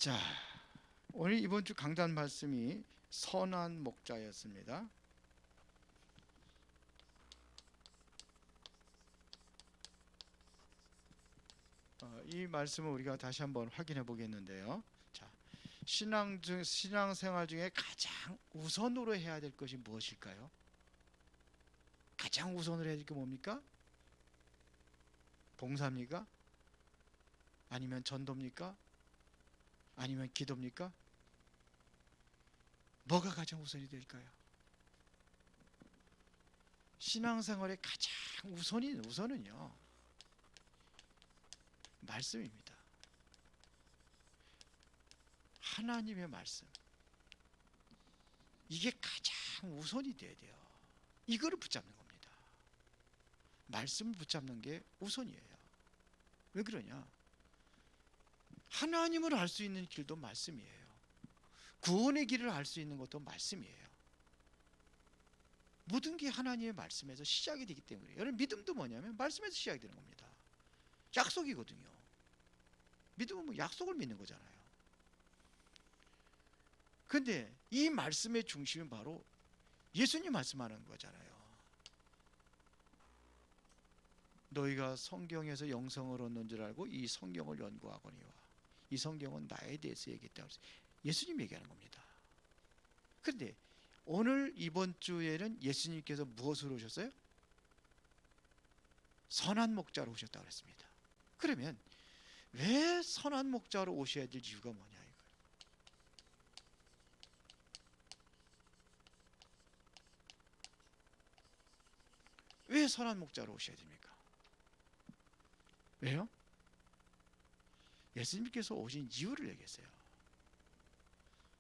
자, 오늘 이번 주 강단 말씀이 선한 목자였습니다. 이 말씀을 우리가 다시 한번 확인해 보겠는데요. 자, 신앙생활 중에 가장 우선으로 해야 될 것이 무엇일까요? 가장 우선으로 해야 될 게 뭡니까? 봉사입니까? 아니면 전도입니까? 아니면 기도입니까? 뭐가 가장 우선이 될까요? 신앙생활의 가장 우선은요, 말씀입니다. 하나님의 말씀. 이게 가장 우선이 돼야 돼요. 이거를 붙잡는 겁니다. 말씀을 붙잡는 게 우선이에요. 왜 그러냐? 하나님을 알 수 있는 길도 말씀이에요. 구원의 길을 알 수 있는 것도 말씀이에요. 모든 게 하나님의 말씀에서 시작이 되기 때문에, 여러분, 믿음도 뭐냐면 말씀에서 시작이 되는 겁니다. 약속이거든요. 믿음은 뭐 약속을 믿는 거잖아요. 그런데 이 말씀의 중심은 바로 예수님 말씀하는 거잖아요. 너희가 성경에서 영성을 얻는 줄 알고 이 성경을 연구하거니와 이 성경은 나에 대해서 얘기했다고 해서 예수님 얘기하는 겁니다. 그런데 오늘 이번 주에는 예수님께서 무엇으로 오셨어요? 선한 목자로 오셨다고 그랬습니다. 그러면 왜 선한 목자로 오셔야 될 이유가 뭐냐 이거예요. 왜 선한 목자로 오셔야 됩니까? 왜요? 예수님께서 오신 이유를 얘기했어요.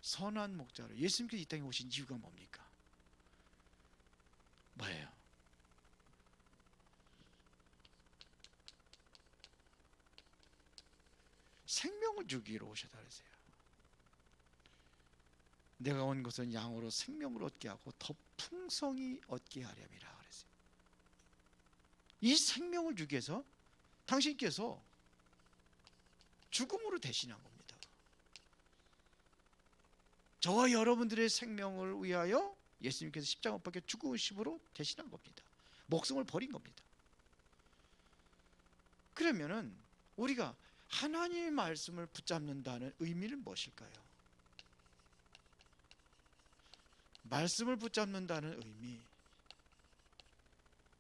선한 목자로 예수님께서 이 땅에 오신 이유가 뭡니까? 뭐예요? 생명을 주기로 오셨다 그랬어요. 내가 온 것은 양으로 생명을 얻게 하고 더 풍성히 얻게 하렴이라 그랬어요. 이 생명을 주기 위해서 당신께서 죽음으로 대신한 겁니다. 저와 여러분들의 생명을 위하여 예수님께서 십자가 못 박혀 죽으심으로 대신한 겁니다. 목숨을 버린 겁니다. 그러면은 우리가 하나님의 말씀을 붙잡는다는 의미는 무엇일까요? 말씀을 붙잡는다는 의미,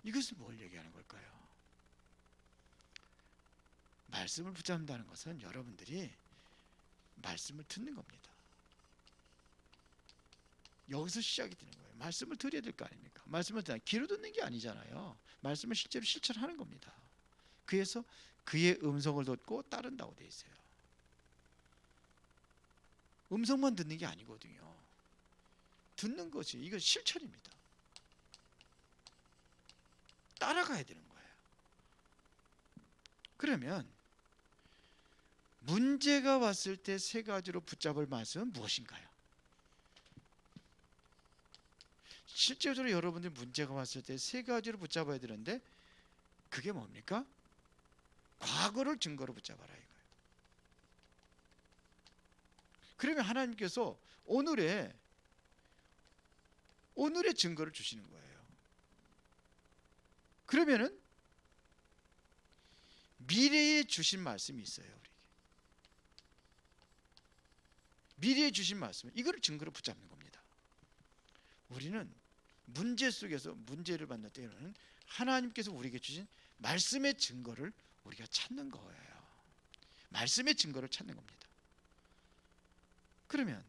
이것은 뭘 얘기하는 걸까요? 말씀을 붙잡는다는 것은 여러분들이 말씀을 듣는 겁니다. 여기서 시작이 되는 거예요. 말씀을 들어야 될 거 아닙니까? 말씀을 귀로 듣는 게 아니잖아요. 말씀을 실제로 실천하는 겁니다. 그래서 그의 음성을 듣고 따른다고 되어 있어요. 음성만 듣는 게 아니거든요. 듣는 것이 이건 실천입니다. 따라가야 되는 거예요. 그러면 문제가 왔을 때 세 가지로 붙잡을 말씀은 무엇인가요? 실제로 여러분들 문제가 왔을 때 세 가지로 붙잡아야 되는데 그게 뭡니까? 과거를 증거로 붙잡아라 이거예요. 그러면 하나님께서 오늘의 증거를 주시는 거예요. 그러면은 미래에 주신 말씀이 있어요. 우리에게 미래에 주신 말씀, 이거를 증거로 붙잡는 겁니다. 우리는 문제 속에서 문제를 만날 때는 하나님께서 우리에게 주신 말씀의 증거를 우리가 찾는 거예요. 말씀의 증거를 찾는 겁니다. 그러면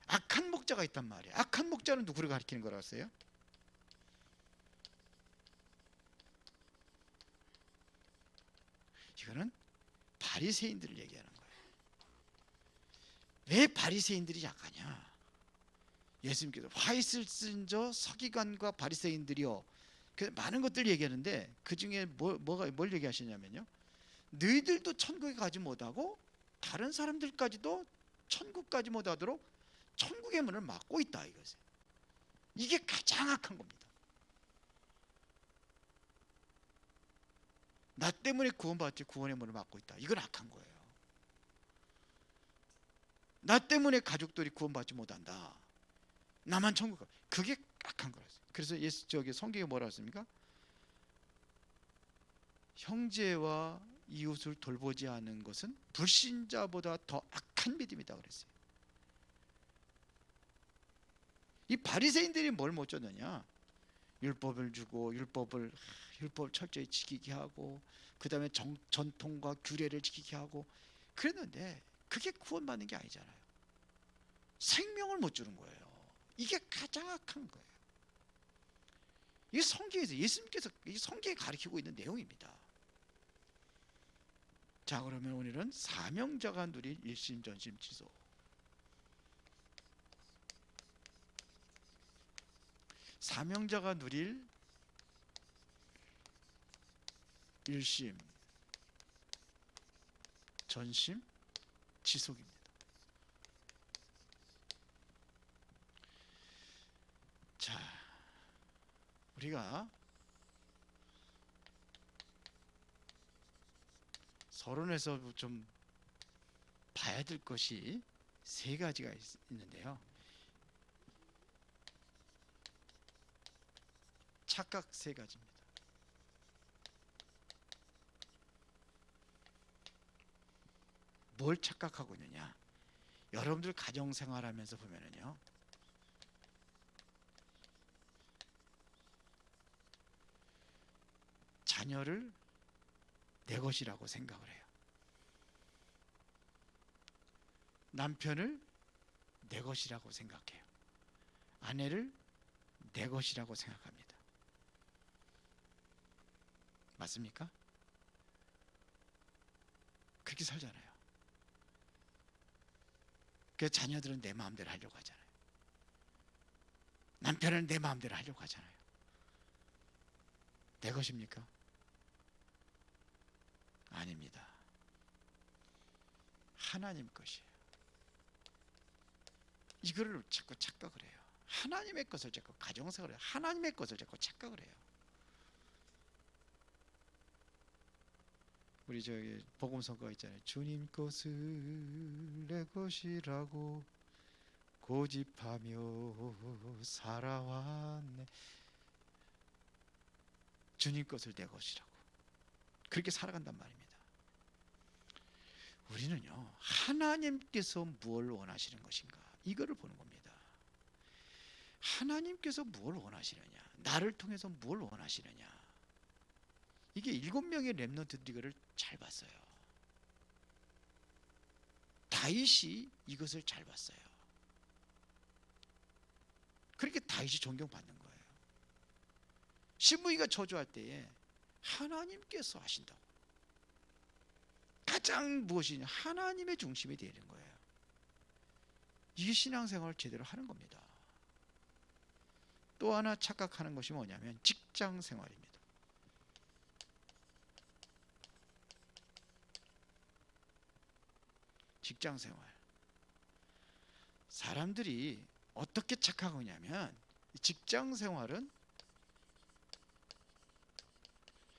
악한 목자가 있단 말이에요. 악한 목자는 누구를 가리키는 거라고 했어요? 이거는 바리새인들을 얘기하는 거예요. 왜 바리새인들이 약하냐? 예수님께서 화 있을 쓴저 서기관과 바리새인들이요, 많은 것들 얘기하는데 그 중에 뭘 얘기하시냐면요, 너희들도 천국에 가지 못하고 다른 사람들까지도 천국 가지 못하도록 천국의 문을 막고 있다 이거죠. 이게 가장 악한 겁니다. 나 때문에 구원받지 구원의 문을 막고 있다. 이건 악한 거예요. 나 때문에 가족들이 구원받지 못한다. 나만 천국 가. 그게 악한 거라서. 그래서 저기 성경에 뭐라 했습니까? 형제와 이웃을 돌보지 않은 것은 불신자보다 더 악한 믿음이다 그랬어요. 이 바리새인들이 뭘 못 줬느냐? 율법을 주고 율법을 철저히 지키게 하고, 그 다음에 전통과 규례를 지키게 하고 그랬는데 그게 구원받는 게 아니잖아요. 생명을 못 주는 거예요. 이게 가장 악한 거예요. 이게 성경에서 예수님께서 성경에 가르치고 있는 내용입니다. 자, 그러면 오늘은 사명자가 누릴 일심전심지소. 사명자가 누릴 일심 전심 지속입니다. 자, 우리가 서론에서 좀 봐야 될 것이 세 가지가 있는데요. 착각 세 가지입니다. 뭘 착각하고 있느냐? 여러분들 가정생활하면서 보면은요, 자녀를 내 것이라고 생각을 해요. 남편을 내 것이라고 생각해요. 아내를 내 것이라고 생각합니다. 맞습니까? 그렇게 살잖아요. 그래서 자녀들은 내 마음대로 하려고 하잖아요. 남편은 내 마음대로 하려고 하잖아요. 내 것입니까? 아닙니다. 하나님 것이에요. 이거를 자꾸 착각을 해요. 하나님의 것을 자꾸 가정생활을 해요. 하나님의 것을 자꾸 착각을 해요. 우리 저기 복음성가 있잖아요. 주님 것을 내 것이라고 고집하며 살아왔네. 주님 것을 내 것이라고 그렇게 살아간단 말입니다. 우리는요, 하나님께서 무엇을 원하시는 것인가, 이거를 보는 겁니다. 하나님께서 무엇을 원하시느냐, 나를 통해서 무엇을 원하시느냐. 이게 7명의 렘넌트들이 이거를 잘 봤어요. 다윗이 이것을 잘 봤어요. 그렇게 다윗이 존경받는 거예요. 시므이가 저주할 때에 하나님께서 하신다고. 가장 무엇이냐, 하나님의 중심이 되는 거예요. 이게 신앙생활을 제대로 하는 겁니다. 또 하나 착각하는 것이 뭐냐면 직장생활입니다. 직장생활. 사람들이 어떻게 착각하냐면 직장생활은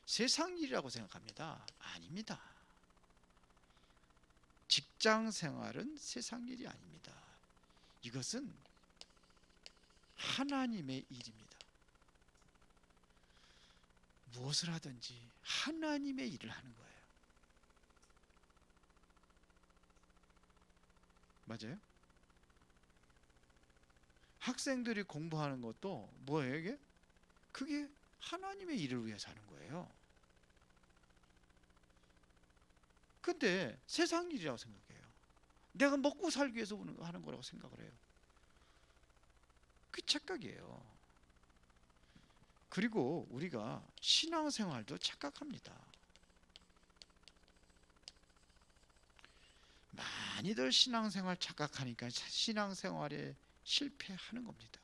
세상 일이라고 생각합니다. 아닙니다. 직장생활은 세상 일이 아닙니다. 이것은 하나님의 일입니다. 무엇을 하든지 하나님의 일을 하는 거예요. 맞아요? 학생들이 공부하는 것도 뭐예요 이게? 그게 하나님의 일을 위해서 하는 거예요. 근데 세상 일이라고 생각해요. 내가 먹고 살기 위해서 하는 거라고 생각을 해요. 그 착각이에요. 그리고 우리가 신앙생활도 착각합니다. 많이들 신앙생활 착각하니까 신앙생활에 실패하는 겁니다.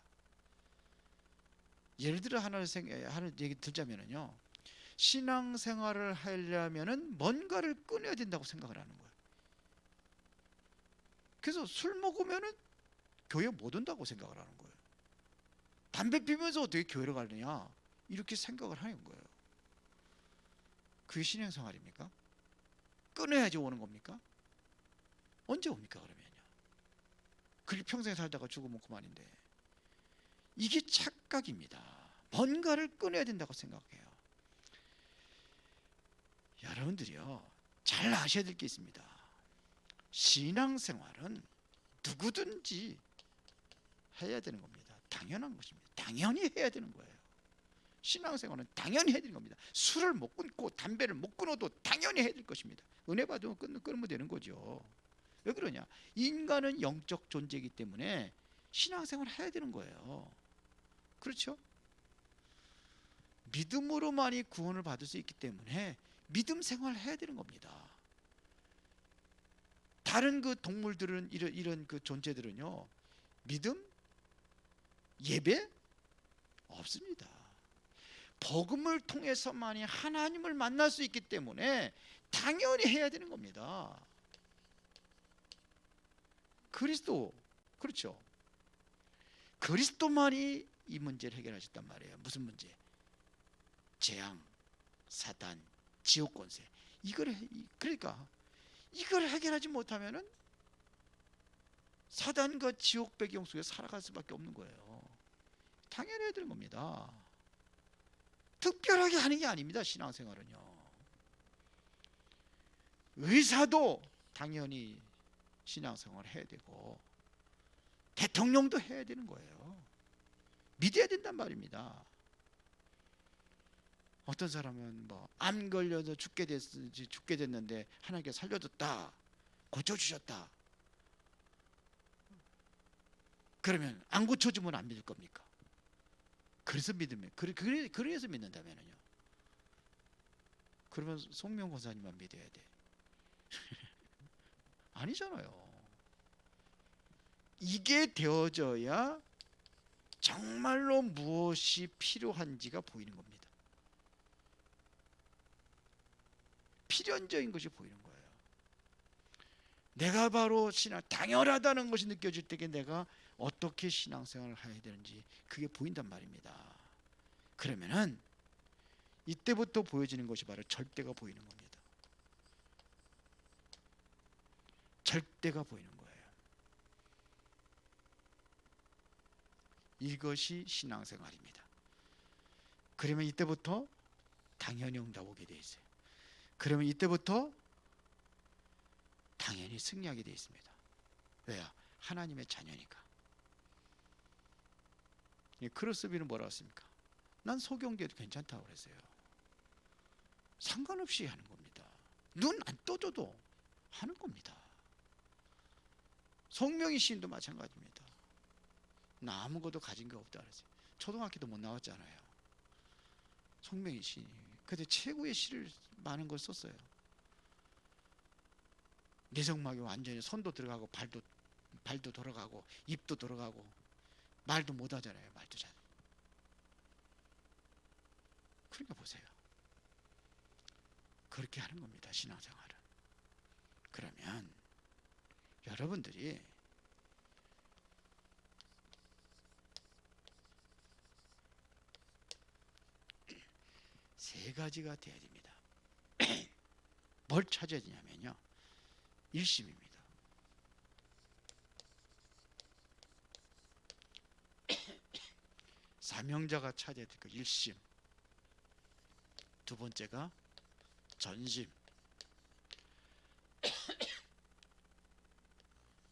예를 들어 하나를 얘기 들자면요, 신앙생활을 하려면은 뭔가를 끊어야 된다고 생각을 하는 거예요. 그래서 술 먹으면은 교회 못 온다고 생각을 하는 거예요. 담배 피면서 어떻게 교회를 가느냐, 이렇게 생각을 하는 거예요. 그게 신앙생활입니까? 끊어야지 오는 겁니까? 언제 옵니까 그러면요? 그리 평생 살다가 죽으면 그만인데. 이게 착각입니다. 뭔가를 끊어야 된다고 생각해요. 여러분들이요, 잘 아셔야 될 게 있습니다. 신앙생활은 누구든지 해야 되는 겁니다. 당연한 것입니다. 당연히 해야 되는 거예요. 신앙생활은 당연히 해야 되는 겁니다. 술을 못 끊고 담배를 못 끊어도 당연히 해야 될 것입니다. 은혜 받으면 끊으면 되는 거죠. 왜 그러냐? 인간은 영적 존재이기 때문에 신앙생활을 해야 되는 거예요. 그렇죠? 믿음으로만이 구원을 받을 수 있기 때문에 믿음 생활을 해야 되는 겁니다. 다른 그 동물들은 이런 그 존재들은요, 믿음, 예배 없습니다. 복음을 통해서만이 하나님을 만날 수 있기 때문에 당연히 해야 되는 겁니다. 그리스도, 그렇죠? 그리스도만이 이 문제를 해결하셨단 말이에요. 무슨 문제? 재앙, 사단, 지옥 권세. 그러니까 이걸 해결하지 못하면은 사단과 지옥 배경 속에 살아갈 수밖에 없는 거예요. 당연히 해야 되는 겁니다. 특별하게 하는 게 아닙니다. 신앙생활은요. 의사도 당연히 신앙생활을 해야 되고 대통령도 해야 되는 거예요. 믿어야 된단 말입니다. 어떤 사람은 뭐 암 걸려서 죽게 됐는데 하나님께서 살려줬다, 고쳐주셨다. 그러면 안 고쳐주면 안 믿을 겁니까? 그래서 믿으면 그래서 믿는다면요. 그러면 송명 권사님만 믿어야 돼. 아니잖아요. 이게 되어져야 정말로 무엇이 필요한지가 보이는 겁니다. 필연적인 것이 보이는 거예요. 내가 바로 당연하다는 것이 느껴질 때에 내가 어떻게 신앙생활을 해야 되는지 그게 보인단 말입니다. 그러면은 이때부터 보여지는 것이 바로 절대가 보이는 겁니다. 절대가 보이는 거예요. 이것이 신앙생활입니다. 그러면 이때부터 당연히 응답 오게 돼 있어요. 그러면 이때부터 당연히 승리하게 돼 있습니다. 왜요? 하나님의 자녀니까. 크로스비는 뭐라고 했습니까? 난 소경계도 괜찮다고 그랬어요. 상관없이 하는 겁니다. 눈 안 떠줘도 하는 겁니다. 송명희 시인도 마찬가지입니다. 나 아무것도 가진 게 없다 그랬어요. 초등학교도 못 나왔잖아요. 송명희 시인이. 근데 최고의 시를 많은 걸 썼어요. 내성막이 완전히 손도 들어가고 발도 돌아가고 입도 돌아가고 말도 못 하잖아요. 말도 잘. 그러니까 보세요. 그렇게 하는 겁니다. 신앙생활은. 그러면 여러분들이 세 가지가 돼야 됩니다. 뭘 찾아야 되냐면요. 일심입니다. 사명자가 찾아야 될 거 일심. 두 번째가 전심.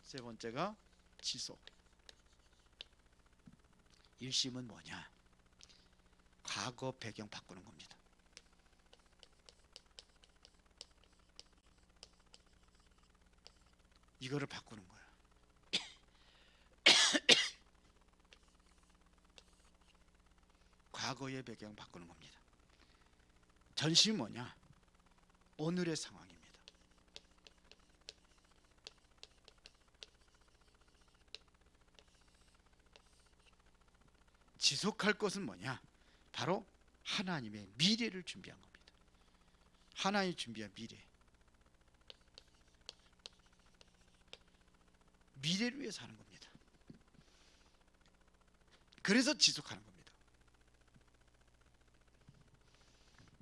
세 번째가 지속. 일심은 뭐냐? 과거 배경 바꾸는 겁니다. 이거를 바꾸는 거예요. 과거의 배경 바꾸는 겁니다. 전심이 뭐냐? 오늘의 상황입니다. 지속할 것은 뭐냐? 바로 하나님의 미래를 준비한 겁니다. 하나님이 준비한 미래. 미래를 위해서 하는 겁니다. 그래서 지속하는 겁니다.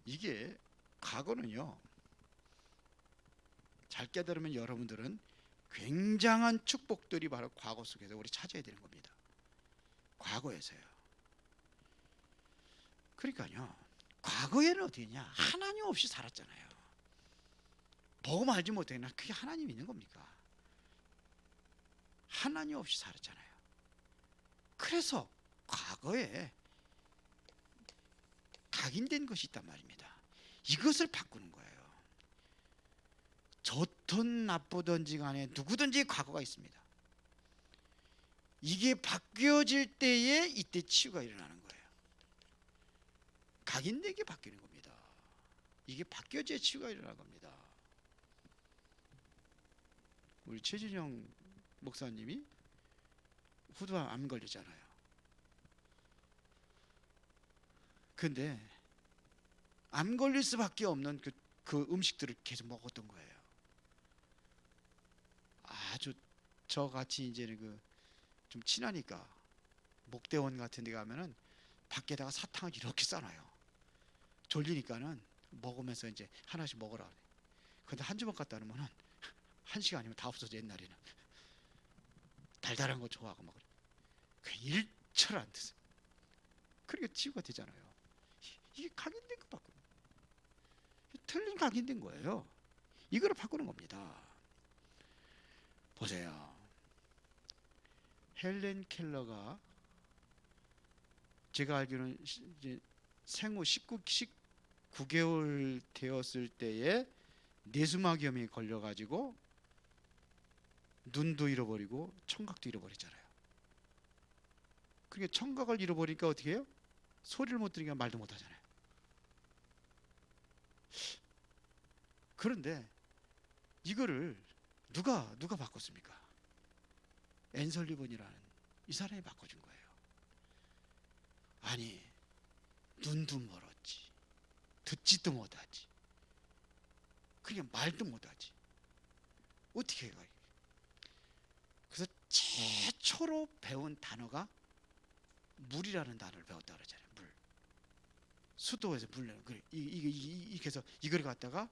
이게 과거는요, 잘 깨달으면 여러분들은 굉장한 축복들이 바로 과거 속에서 우리 찾아야 되는 겁니다. 과거에서요. 그러니까요, 과거에는 어떻게 했냐? 하나님 없이 살았잖아요. 복음 알지 못했나? 그게 하나님 있는 겁니까? 하나님 없이 살았잖아요. 그래서 과거에 각인된 것이 있단 말입니다. 이것을 바꾸는 거예요. 좋든 나쁘든지 간에 누구든지 과거가 있습니다. 이게 바뀌어질 때에 이때 치유가 일어나는 거예요. 각인되게 바뀌는 겁니다. 이게 바뀌어져야 치유가 일어나는 겁니다. 우리 최진영 목사님이 후두암 암 걸렸잖아요. 근데 암 걸릴 수밖에 없는 그 음식들을 계속 먹었던 거예요. 아주 저같이 이제는 좀 친하니까 목대원 같은 데 가면은 밖에다가 사탕을 이렇게 싸놔요. 졸리니까는 먹으면서 이제 하나씩 먹으라 그래. 근데 한 주먹 갖다 놓으면은 한 시간이면 다 없어져. 옛날에는 달달한 거 좋아하고 막 그 일철 안 드세요. 그러니까 치유가 되잖아요. 이게 각인된 거 바꾸는 거예요. 틀린 각인된 거예요. 이거를 바꾸는 겁니다. 보세요. 헬렌 켈러가 제가 알기로는 이제 생후 19개월 되었을 때에 뇌수막염에 걸려가지고 눈도 잃어버리고 청각도 잃어버렸잖아요. 그러니까 청각을 잃어버리니까 어떻게 해요? 소리를 못 들으니까 말도 못 하잖아요. 그런데 이거를 누가 바꿨습니까? 앤설리번이라는 이 사람이 바꿔준 거예요. 아니, 눈도 멀었지, 듣지도 못하지, 그냥 말도 못하지, 어떻게 해가? 그래서 최초로 배운 단어가 물이라는 단어를 배웠다 그러잖아요. 물. 수도에서 물 내는 그래. 이렇게 해서 이걸 갖다가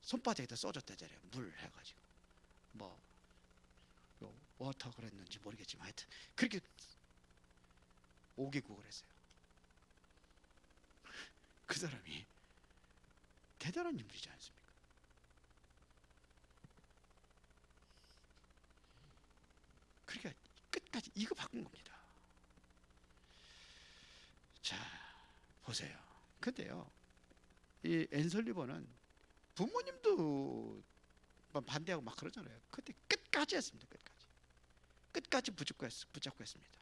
손바닥에다 써줬다잖아요. 물 해가지고 뭐 워터 그랬는지 모르겠지만 하여튼 그렇게 5개국을 했어요. 그 사람이 대단한 인물이지 않습니까? 그러니까 끝까지 이거 바꾼 겁니다. 자, 보세요. 근데요, 이 앤설리번은 부모님도 반대하고 막 그러잖아요. 근데 끝까지 했습니다. 끝까지 붙잡고 했습니다.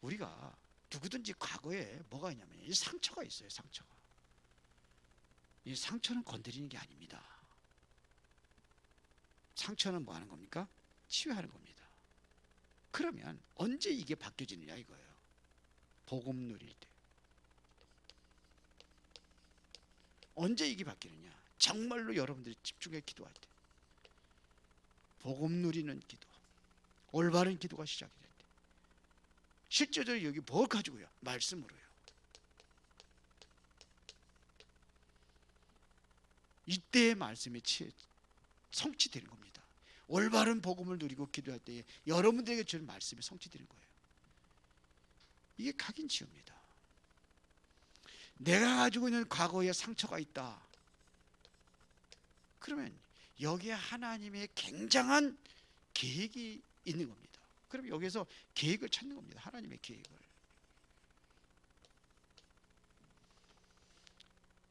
우리가 누구든지 과거에 뭐가 있냐면 이 상처가 있어요. 상처가. 이 상처는 건드리는 게 아닙니다. 상처는 뭐 하는 겁니까? 치유하는 겁니다. 그러면 언제 이게 바뀌어지느냐 이거예요. 복음 누릴 때. 언제 이게 바뀌느냐? 정말로 여러분들이 집중해 기도할 때. 복음 누리는 기도, 올바른 기도가 시작이 될 때. 실제적으로 여기 뭘 가지고요? 말씀으로요. 이때의 말씀이 성취되는 겁니다. 올바른 복음을 누리고 기도할 때에 여러분들에게 주는 말씀이 성취되는 거예요. 이게 각인 치유입니다. 내가 가지고 있는 과거에 상처가 있다. 그러면 여기에 하나님의 굉장한 계획이 있는 겁니다. 그럼 여기서 계획을 찾는 겁니다. 하나님의 계획을.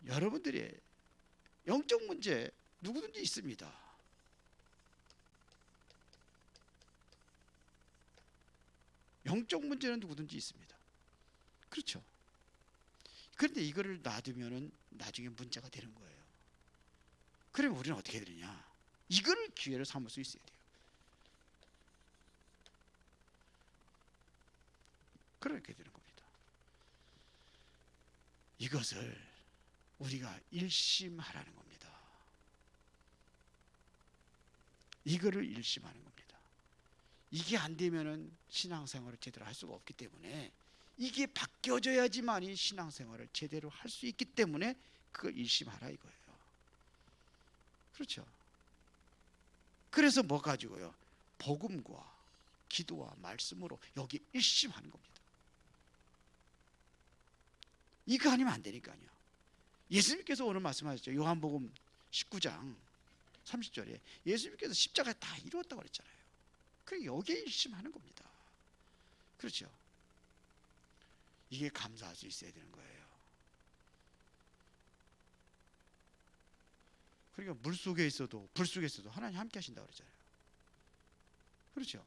여러분들의 영적 문제 누구든지 있습니다. 영적 문제는 누구든지 있습니다. 그렇죠. 그런데 이거를 놔두면은 나중에 문제가 되는 거예요. 그러면 우리는 어떻게 되느냐? 이거를 기회로 삼을 수 있어야 돼요. 그렇게 되는 겁니다. 이것을 우리가 일심하라는 겁니다. 이거를 일심하는 겁니다. 이게 안 되면은 신앙생활을 제대로 할 수가 없기 때문에 이게 바뀌어져야지만이 신앙생활을 제대로 할 수 있기 때문에 그걸 일심하라 이거예요. 그렇죠. 그래서 뭐 가지고요? 복음과 기도와 말씀으로 여기 일심하는 겁니다. 이거 아니면 안 되니까요. 예수님께서 오늘 말씀하셨죠. 요한복음 19장 30절에 예수님께서 십자가에 다 이루었다고 그랬잖아요. 그게 여기에 일심하는 겁니다. 그렇죠? 이게 감사할 수 있어야 되는 거예요. 그러니까 물 속에 있어도 불 속에 있어도 하나님 함께 하신다고 그랬잖아요. 그렇죠?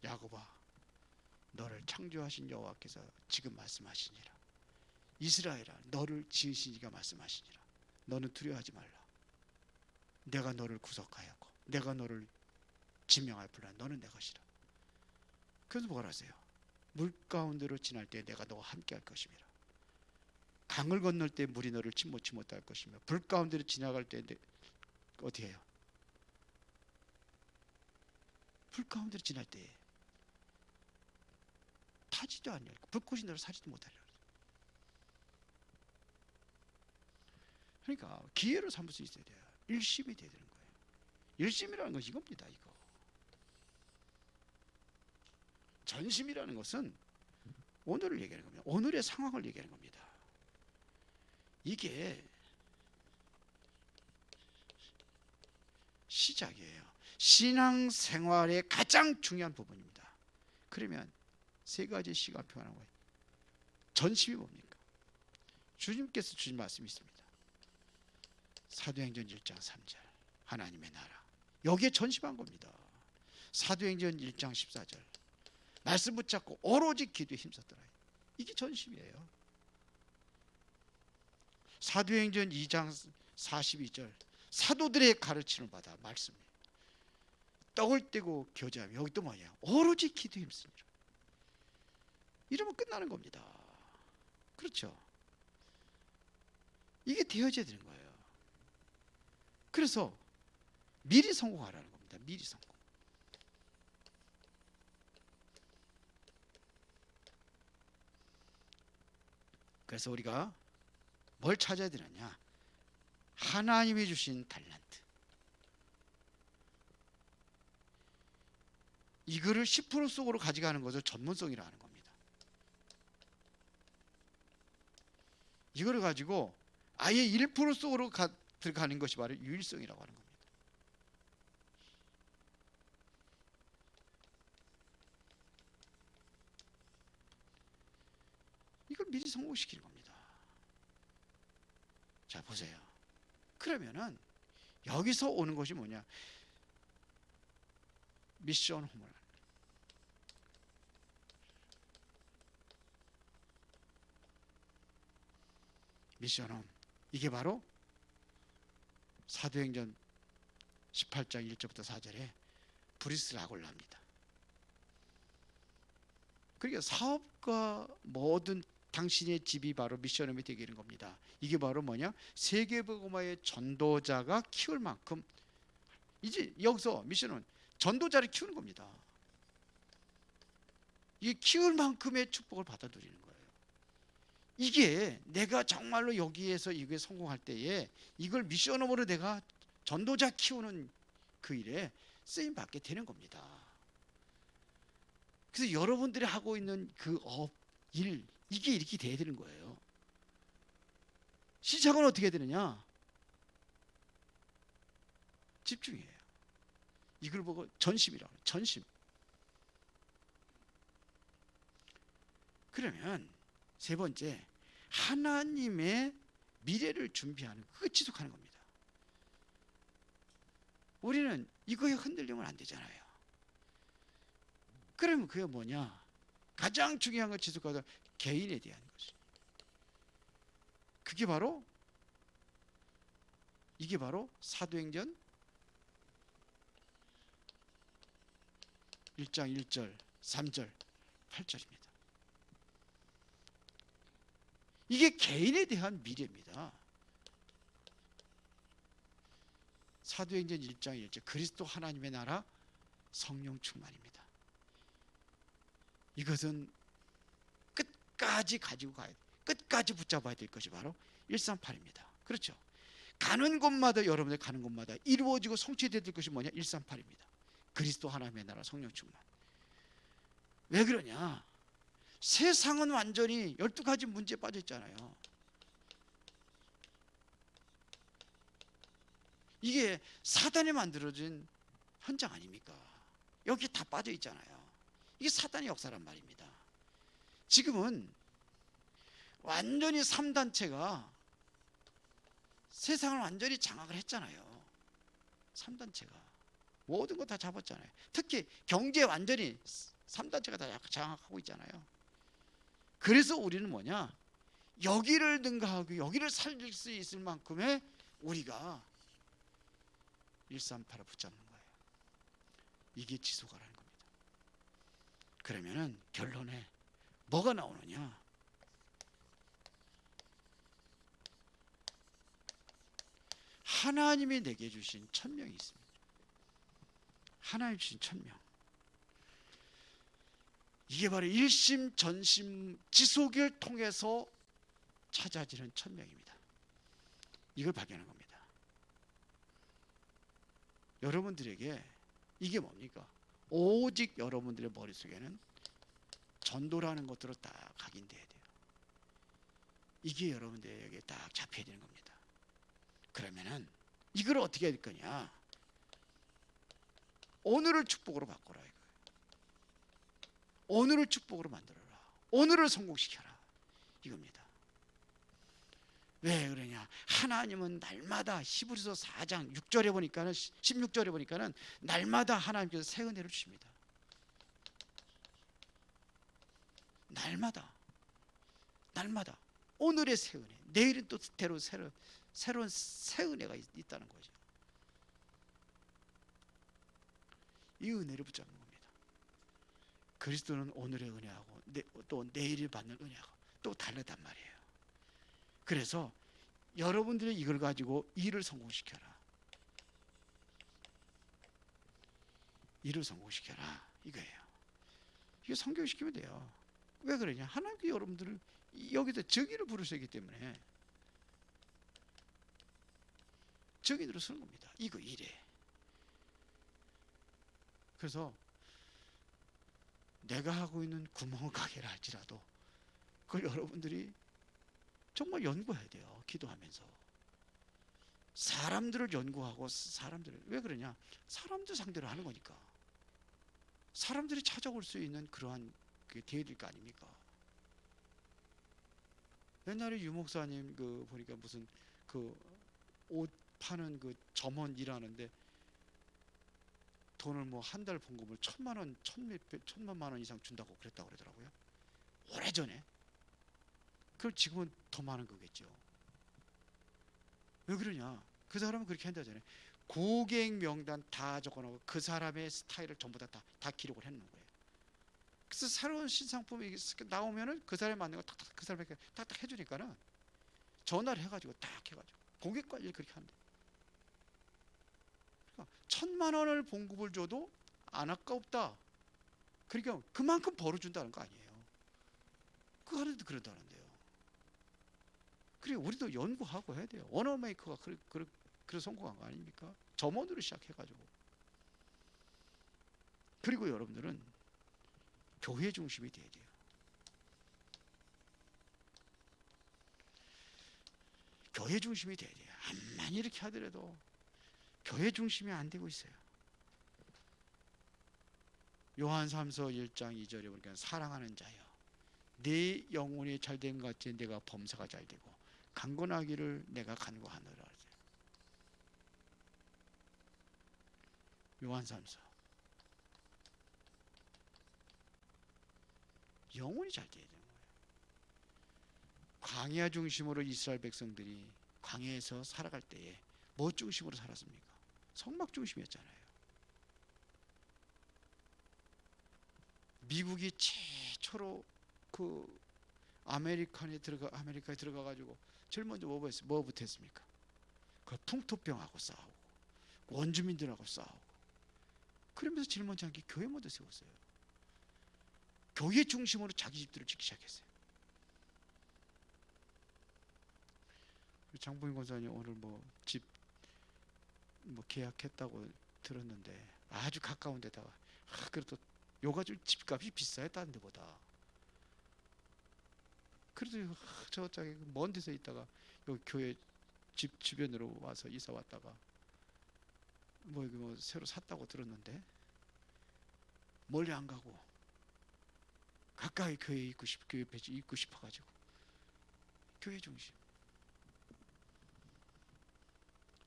야곱아, 너를 창조하신 여호와께서 지금 말씀하시니라. 이스라엘아, 너를 지으신 이가 말씀하시니라. 너는 두려워하지 말라. 내가 너를 구속하였고 내가 너를 지명하여 불러 너는 내 것이라. 그래서 뭐라 하세요? 물 가운데로 지날 때 내가 너와 함께 할 것이미라. 강을 건널 때 물이 너를 침몰치 못할 것이며 불 가운데로 지나갈 때 어떻게 해요? 불 가운데로 지날 때 타지도 않을 불꽃이 너를 사지도 못하리라. 그러니까 기회로 삼을 수 있어야 돼요. 일심이 돼야 되는 거예요. 일심이라는 것이 이겁니다. 이거 전심이라는 것은 오늘을 얘기하는 겁니다. 오늘의 상황을 얘기하는 겁니다. 이게 시작이에요. 신앙생활의 가장 중요한 부분입니다. 그러면 세 가지 시간표가 나와요. 전심이 뭡니까? 주님께서 주신 말씀이 있습니다. 사도행전 1장 3절 하나님의 나라, 여기에 전심한 겁니다. 사도행전 1장 14절 말씀 붙잡고 오로지 기도에 힘썼더라. 이게 전심이에요. 사도행전 2장 42절 사도들의 가르침을 받아 말씀이에요. 떡을 떼고 교제하며 여기 또 뭐냐? 오로지 기도에 힘씁니다. 이러면 끝나는 겁니다. 그렇죠? 이게 되어져야 되는 거예요. 그래서 미리 성공하라는 겁니다. 미리 성공. 그래서 우리가 뭘 찾아야 되느냐? 하나님이 주신 달란트. 이거를 10% 속으로 가져가는 것을 전문성이라 하는 겁니다. 이거를 가지고 아예 1% 속으로 들어가는 것이 바로 유일성이라고 하는 겁니다. 이걸 미리 성공시키는 겁니다. 자, 보세요. 그러면은 여기서 오는 것이 뭐냐? 미션 홈을. 미션 홈. 이게 바로 사도행전 18장 1절부터 4절에 브리스 라골라입니다. 그러니까 사업과 모든 당신의 집이 바로 미션홈이 되게 되는 겁니다. 이게 바로 뭐냐? 세계복음화의 전도자가 키울 만큼 이제 여기서 미션은 전도자를 키우는 겁니다. 이 키울 만큼의 축복을 받아 누리는 거예요. 이게 내가 정말로 여기에서 이게 성공할 때에 이걸 미션홈으로 내가 전도자 키우는 그 일에 쓰임 받게 되는 겁니다. 그래서 여러분들이 하고 있는 그 일 이게 이렇게 돼야 되는 거예요. 시작은 어떻게 해야 되느냐? 집중이에요. 이걸 보고 전심이라고 해요. 전심. 그러면 세 번째, 하나님의 미래를 준비하는 그거 지속하는 겁니다. 우리는 이거에 흔들리면 안 되잖아요. 그러면 그게 뭐냐? 가장 중요한 걸 지속하다 개인에 대한 것이. 그게 바로 이게 바로 사도행전 1장 1절, 3절, 8절입니다. 이게 개인에 대한 미래입니다. 사도행전 1장 1절 그리스도 하나님의 나라 성령 충만입니다. 이것은 끝까지 가지고 가야 돼. 끝까지 붙잡아야 될 것이 바로 138입니다. 그렇죠? 가는 곳마다, 여러분들 가는 곳마다 이루어지고 성취될 것이 뭐냐? 138입니다. 그리스도 하나님의 나라 성령 충만. 왜 그러냐? 세상은 완전히 12가지 문제에 빠져 있잖아요. 이게 사단이 만들어진 현장 아닙니까? 여기 다 빠져 있잖아요. 이게 사단의 역사란 말입니다. 지금은 완전히 3단체가 세상을 완전히 장악을 했잖아요. 3단체가 모든 거 다 잡았잖아요. 특히 경제 완전히 3단체가 다 장악하고 있잖아요. 그래서 우리는 뭐냐? 여기를 능가하고 여기를 살릴 수 있을 만큼의 우리가 138을 붙잡는 거예요. 이게 지속하라는 겁니다. 그러면은 결론에 뭐가 나오느냐? 하나님이 내게 주신 천명이 있습니다. 하나님 주신 천명. 이게 바로 일심 전심 지속을 통해서 찾아지는 천명입니다. 이걸 발견한 겁니다. 여러분들에게 이게 뭡니까? 오직 여러분들의 머릿속에는 전도라는 것으로 딱 각인돼야 돼요. 이게 여러분들에게 딱 잡혀야 되는 겁니다. 그러면은 이걸 어떻게 해야 될 거냐? 오늘을 축복으로 바꿔라 이거예요. 오늘을 축복으로 만들어라. 오늘을 성공시켜라. 이겁니다. 왜 그러냐? 하나님은 날마다 히브리서 4장 6절에 보니까는 16절에 보니까는 날마다 하나님께서 새 은혜를 주십니다. 날마다 오늘의 새 은혜, 내일은 또 새로운 새 은혜가 있다는 거죠. 이 은혜를 붙잡는 겁니다. 그리스도는 오늘의 은혜하고 또 내일을 받는 은혜하고 또 다르단 말이에요. 그래서 여러분들이 이걸 가지고 일을 성공시켜라. 일을 성공시켜라 이거예요. 이거 성공시키면 돼요. 왜 그러냐? 하나님께 여러분들을 여기서 정의를 부르시기 때문에 정의로 쓰는 겁니다. 이거 이래. 그래서 내가 하고 있는 구멍 가게라 할지라도 그걸 여러분들이 정말 연구해야 돼요. 기도하면서 사람들을 연구하고 사람들을 왜 그러냐? 사람들 상대로 하는 거니까. 사람들이 찾아올 수 있는 그러한 그게 되어야 될 거 아닙니까? 옛날에 유 목사님 그 보니까 무슨 그 옷 파는 그 점원 일하는데 돈을 뭐 한 달 봉급을 1,000만 원, 1,000만 원 이상 준다고 그랬다고 그러더라고요. 오래전에. 그걸 지금은 더 많은 거겠죠. 왜 그러냐? 그 사람은 그렇게 한다잖아요. 고객 명단 다 적어놓고 그 사람의 스타일을 전부 다 기록을 해놓는 거예요. 그래서 새로운 신상품이 나오면은 그 사람이 맞는 거 탁탁 그 사람에게 탁탁 해주니까는 전화를 해가지고 딱 해가지고 고객 관리를 그렇게 한대. 그러니까 1,000만 원을 봉급을 줘도 안 아깝다. 그러니까 그만큼 벌어준다는 거 아니에요. 그거 하는데 그런다는데요. 그리고 우리도 연구하고 해야 돼요. 언어 메이커가 그래 성공한 거 아닙니까? 점원으로 시작해가지고. 그리고 여러분들은 교회 중심이 돼야 돼요. 교회 중심이 돼야 돼요. 암만 이렇게 하더라도 교회 중심이 안 되고 있어요. 요한 3서 1장 2절에 보니까 사랑하는 자여 네 영혼이 잘된 것 같이 내가 범사가 잘되고 강건하기를 내가 간구하노라. 요한 3서 영혼이 잘 돼야 되는 거예요. 광야 중심으로 이스라엘 백성들이 광야에서 살아갈 때에 뭐 중심으로 살았습니까? 성막 중심이었잖아요. 미국이 최초로 그 아메리카에 들어가 가지고 제일 먼저 뭐부터 했습니까? 그 풍토병하고 싸우고 원주민들하고 싸우고 그러면서 제일 먼저 한 게 교회 먼저 세웠어요. 교회 중심으로 자기 집들을 짓기 시작했어요. 장보인 권사님 오늘 뭐 집 뭐 계약했다고 들었는데 아주 가까운 데다가 그래도 요가지고 집값이 비싸요 다른 데보다. 그래도 저쪽에 먼 데서 있다가 여기 교회 집 주변으로 와서 이사 왔다가 뭐 여기 뭐 새로 샀다고 들었는데 멀리 안 가고 가까이 교회에 있고 교회 배지 있고 싶어가지고 교회 중심,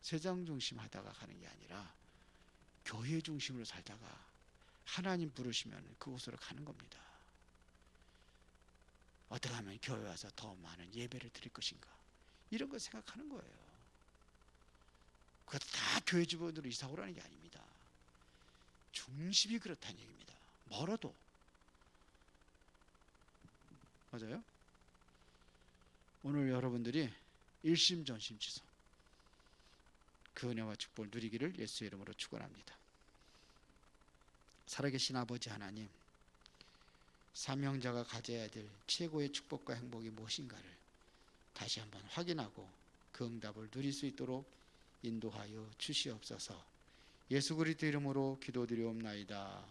세상 중심 하다가 가는 게 아니라 교회 중심으로 살다가 하나님 부르시면 그곳으로 가는 겁니다. 어떻게 하면 교회 와서 더 많은 예배를 드릴 것인가, 이런 거 생각하는 거예요. 그것도 다 교회 주변으로 이사 오라는 게 아닙니다. 중심이 그렇다는 얘기입니다. 멀어도. 맞아요? 오늘 여러분들이 일심전심지서 그 은혜와 축복을 누리기를 예수의 이름으로 축원합니다. 살아계신 아버지 하나님, 사명자가 가져야 될 최고의 축복과 행복이 무엇인가를 다시 한번 확인하고 그 응답을 누릴 수 있도록 인도하여 주시옵소서. 예수 그리스도 이름으로 기도드리옵나이다.